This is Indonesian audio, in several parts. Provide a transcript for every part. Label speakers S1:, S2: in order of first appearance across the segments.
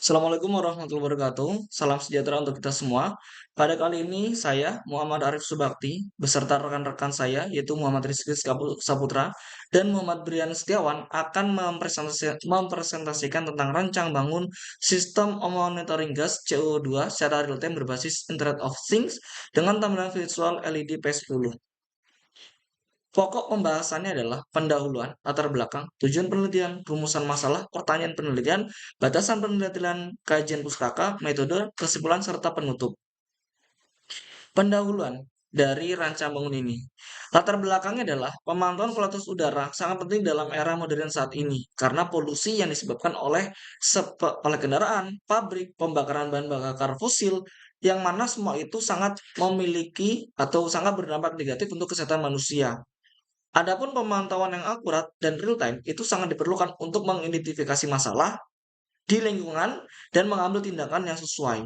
S1: Assalamualaikum warahmatullahi wabarakatuh. Salam sejahtera untuk kita semua. Pada kali ini saya, Muhammad Arif Subakti, beserta rekan-rekan saya, yaitu Muhammad Rizky Saputra dan Muhammad Brian Setiawan, akan mempresentasikan tentang rancang bangun sistem monitoring gas CO2 secara real-time berbasis Internet of Things dengan tampilan visual LED P10. Pokok pembahasannya adalah pendahuluan, latar belakang, tujuan penelitian, rumusan masalah, pertanyaan penelitian, batasan penelitian, kajian pustaka, metode, kesimpulan, serta penutup. Pendahuluan dari rancang bangun ini. Latar belakangnya adalah pemantauan kualitas udara sangat penting dalam era modern saat ini karena polusi yang disebabkan oleh kendaraan, pabrik, pembakaran bahan bakar fosil yang mana semua itu sangat memiliki atau sangat berdampak negatif untuk kesehatan manusia. Adapun pemantauan yang akurat dan real time itu sangat diperlukan untuk mengidentifikasi masalah di lingkungan dan mengambil tindakan yang sesuai.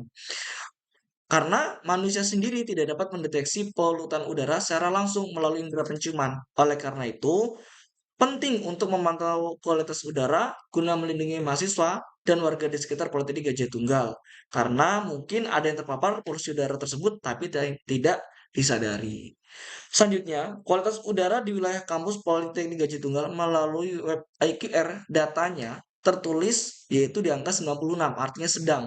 S1: Karena manusia sendiri tidak dapat mendeteksi polutan udara secara langsung melalui indera penciuman. Oleh karena itu, penting untuk memantau kualitas udara guna melindungi mahasiswa dan warga di sekitar Politeknik Gajah Tunggal. Karena mungkin ada yang terpapar polusi udara tersebut tapi tidak disadari. Selanjutnya, kualitas udara di wilayah kampus Politeknik Gajah Tunggal melalui web IQR datanya tertulis yaitu di angka 96, artinya sedang.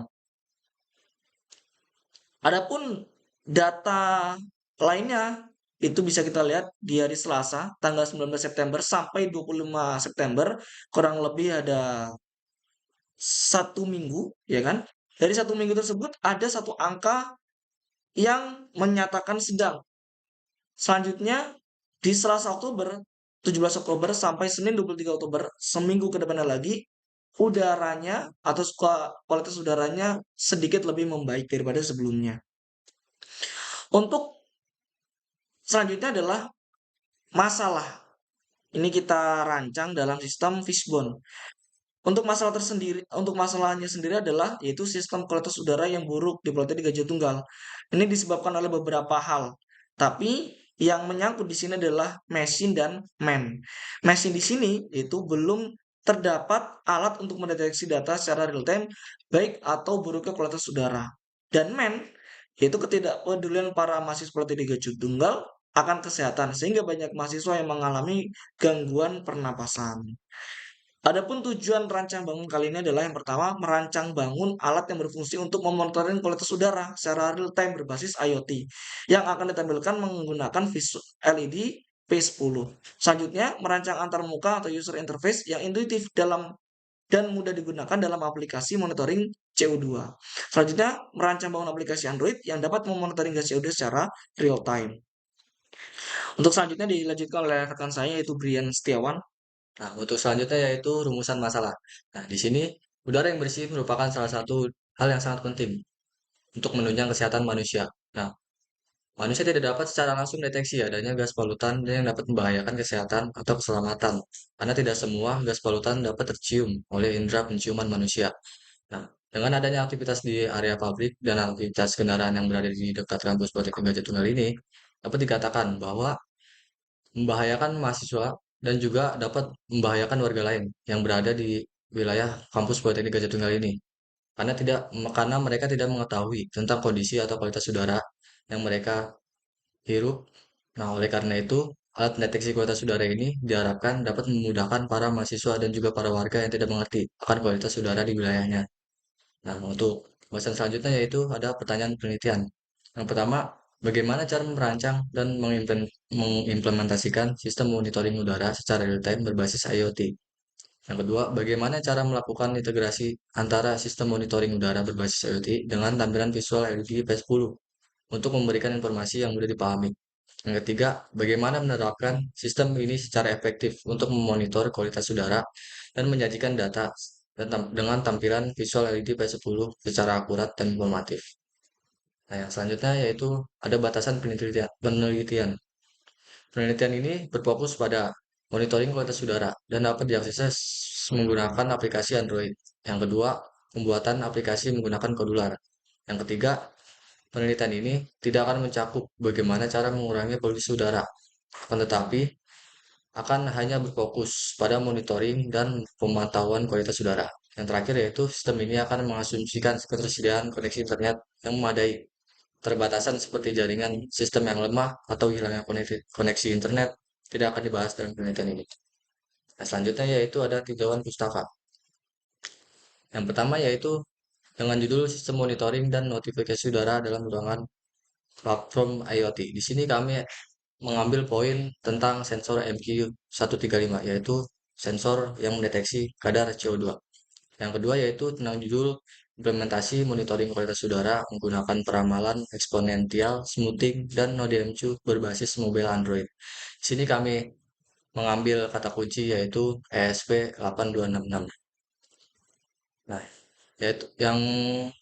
S1: Adapun data lainnya itu bisa kita lihat di hari Selasa tanggal 19 September sampai 25 September, kurang lebih ada 1 minggu, ya kan? Dari 1 minggu tersebut ada satu angka yang menyatakan sedang. Selanjutnya di Selasa Oktober, 17 Oktober sampai Senin 23 Oktober, seminggu ke depannya lagi, udaranya atau kualitas udaranya sedikit lebih membaik daripada sebelumnya. Untuk selanjutnya adalah masalah. Ini kita rancang dalam sistem fishbone. Untuk masalahnya sendiri adalah yaitu sistem kualitas udara yang buruk di Politeknik Gajah Tunggal. Ini disebabkan oleh beberapa hal. Tapi yang menyangkut di sini adalah mesin dan man. Mesin di sini itu belum terdapat alat untuk mendeteksi data secara real time baik atau buruknya kualitas udara. Dan man yaitu ketidakpedulian para mahasiswa Politeknik Gajah Tunggal akan kesehatan sehingga banyak mahasiswa yang mengalami gangguan pernapasan. Adapun tujuan rancang bangun kali ini adalah yang pertama, merancang bangun alat yang berfungsi untuk memonitoring kualitas udara secara real time berbasis IoT yang akan ditampilkan menggunakan LED P10. Selanjutnya, merancang antarmuka atau user interface yang intuitif dan mudah digunakan dalam aplikasi monitoring CO2. Selanjutnya, merancang bangun aplikasi Android yang dapat memonitoring gas CO2 secara real time. Untuk selanjutnya dilanjutkan oleh rekan saya yaitu Brian Setiawan.
S2: Nah, untuk selanjutnya yaitu rumusan masalah. Nah, di sini udara yang bersih merupakan salah satu hal yang sangat penting untuk menunjang kesehatan manusia. Nah, manusia tidak dapat secara langsung deteksi adanya gas polutan yang dapat membahayakan kesehatan atau keselamatan, karena tidak semua gas polutan dapat tercium oleh indera penciuman manusia. Nah, dengan adanya aktivitas di area pabrik dan aktivitas kendaraan yang berada di dekat kampus Politeknik Gajah Tunggal ini, dapat dikatakan bahwa membahayakan mahasiswa dan juga dapat membahayakan warga lain yang berada di wilayah kampus Politeknik Gajah Tunggal ini karena mereka tidak mengetahui tentang kondisi atau kualitas udara yang mereka hirup. Nah, oleh karena itu, alat deteksi kualitas udara ini diharapkan dapat memudahkan para mahasiswa dan juga para warga yang tidak mengerti akan kualitas udara di wilayahnya. Nah, untuk pembahasan selanjutnya yaitu ada pertanyaan penelitian. Yang pertama, bagaimana cara merancang dan mengimplementasikan sistem monitoring udara secara real-time berbasis IoT? Yang kedua, bagaimana cara melakukan integrasi antara sistem monitoring udara berbasis IoT dengan tampilan visual LED P10 untuk memberikan informasi yang mudah dipahami? Yang ketiga, bagaimana menerapkan sistem ini secara efektif untuk memonitor kualitas udara dan menyajikan data dengan tampilan visual LED P10 secara akurat dan informatif. Nah, yang selanjutnya yaitu ada batasan penelitian. Penelitian ini berfokus pada monitoring kualitas udara dan dapat diakses menggunakan aplikasi Android. Yang kedua, pembuatan aplikasi menggunakan kodular. Yang ketiga, penelitian ini tidak akan mencakup bagaimana cara mengurangi polusi udara, akan tetapi akan hanya berfokus pada monitoring dan pemantauan kualitas udara. Yang terakhir yaitu sistem ini akan mengasumsikan ketersediaan koneksi internet yang memadai. Terbatasan seperti jaringan sistem yang lemah atau hilangnya koneksi internet tidak akan dibahas dalam penelitian ini. Nah, selanjutnya yaitu ada tinjauan pustaka. Yang pertama yaitu dengan judul sistem monitoring dan notifikasi udara dalam ruangan platform IoT. Di sini kami mengambil poin tentang sensor MQ135, yaitu sensor yang mendeteksi kadar CO2. Yang kedua yaitu tentang judul implementasi monitoring kualitas udara menggunakan peramalan eksponensial, smoothing, dan node MQ berbasis mobile Android. Di sini kami mengambil kata kunci yaitu ESP8266. Nah, yaitu yang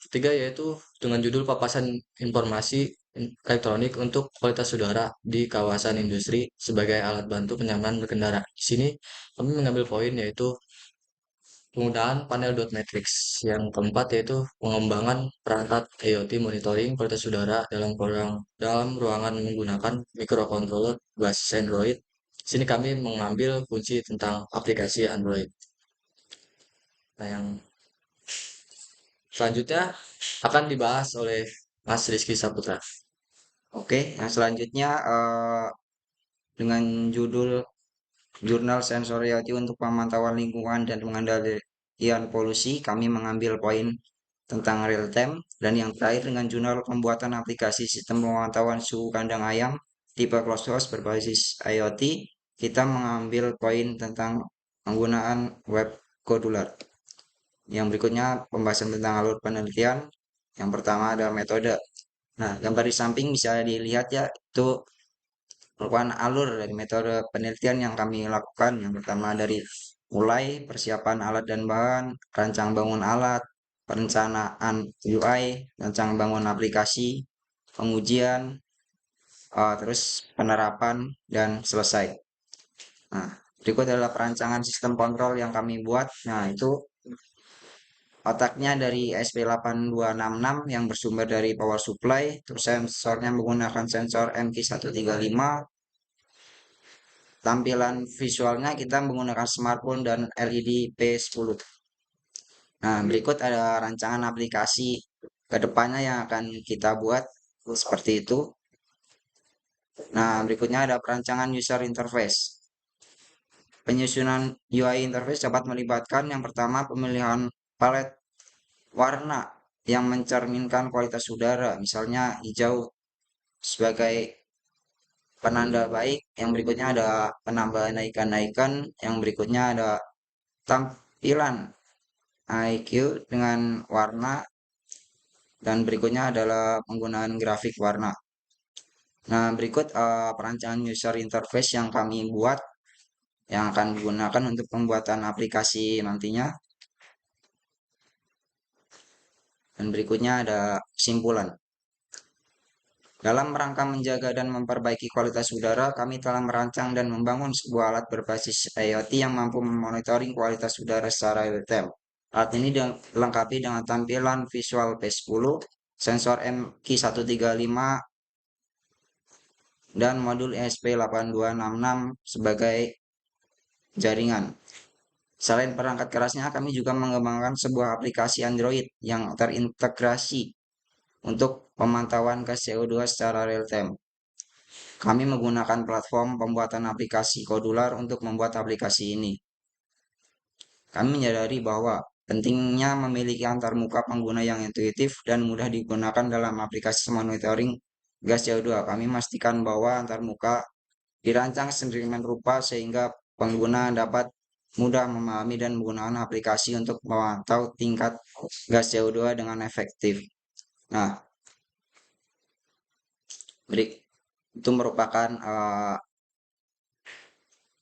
S2: ketiga yaitu dengan judul papasan informasi elektronik untuk kualitas udara di kawasan industri sebagai alat bantu kenyamanan berkendara. Di sini kami mengambil poin yaitu penggunaan panel dot matrix. Yang keempat yaitu pengembangan perangkat IoT monitoring kualitas udara dalam ruangan menggunakan microcontroller berbasis Android. Di sini kami mengambil kunci tentang aplikasi Android. Nah, yang selanjutnya akan dibahas oleh Mas Rizky Saputra.
S3: Oke, yang selanjutnya dengan judul Jurnal Sensor IoT untuk Pemantauan Lingkungan dan Pengendalian Polusi, kami mengambil poin tentang real time. Dan yang terakhir dengan jurnal pembuatan aplikasi sistem pemantauan suhu kandang ayam tipe closed house berbasis IoT, kita mengambil poin tentang penggunaan web kodular. Yang berikutnya pembahasan tentang alur penelitian. Yang pertama ada metode. Nah, gambar di samping bisa dilihat ya, itu merupakan alur dari metode penelitian yang kami lakukan. Yang pertama dari mulai persiapan alat dan bahan, rancang bangun alat, perencanaan UI, rancang bangun aplikasi, pengujian, terus penerapan, dan selesai. Nah, berikut adalah perancangan sistem kontrol yang kami buat. Nah, itu otaknya dari SP8266 yang bersumber dari power supply, terus sensornya menggunakan sensor MQ135. Tampilan visualnya kita menggunakan smartphone dan LED P10. Nah, berikut ada rancangan aplikasi kedepannya yang akan kita buat seperti itu. Nah, berikutnya ada perancangan user interface. Penyusunan UI interface dapat melibatkan yang pertama pemilihan palet warna yang mencerminkan kualitas udara, misalnya hijau sebagai penanda baik. Yang berikutnya ada penambahan icon-icon. Yang berikutnya ada tampilan IQ dengan warna, dan berikutnya adalah penggunaan grafik warna. Nah, berikut perancangan user interface yang kami buat yang akan digunakan untuk pembuatan aplikasi nantinya. Dan berikutnya ada kesimpulan. Dalam rangka menjaga dan memperbaiki kualitas udara, kami telah merancang dan membangun sebuah alat berbasis IoT yang mampu memonitoring kualitas udara secara real time. Alat ini dilengkapi dengan tampilan visual P10, sensor MQ135, dan modul ESP8266 sebagai jaringan. Selain perangkat kerasnya, kami juga mengembangkan sebuah aplikasi Android yang terintegrasi untuk pemantauan gas CO2 secara real time. Kami menggunakan platform pembuatan aplikasi kodular untuk membuat aplikasi ini. Kami menyadari bahwa pentingnya memiliki antarmuka pengguna yang intuitif dan mudah digunakan dalam aplikasi monitoring gas CO2. Kami memastikan bahwa antarmuka dirancang sedemikian rupa sehingga pengguna dapat mudah memahami dan menggunakan aplikasi untuk memantau tingkat gas CO2 dengan efektif. Nah, itu merupakan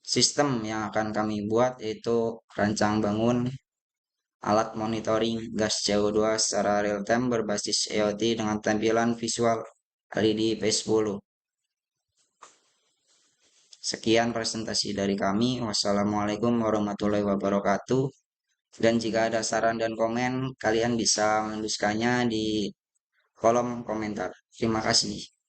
S3: sistem yang akan kami buat, yaitu rancang bangun alat monitoring gas CO2 secara real time berbasis IoT dengan tampilan visual LED P10. Sekian presentasi dari kami. Wassalamualaikum warahmatullahi wabarakatuh. Dan jika ada saran dan komen, kalian bisa menuliskannya di kolom komentar. Terima kasih.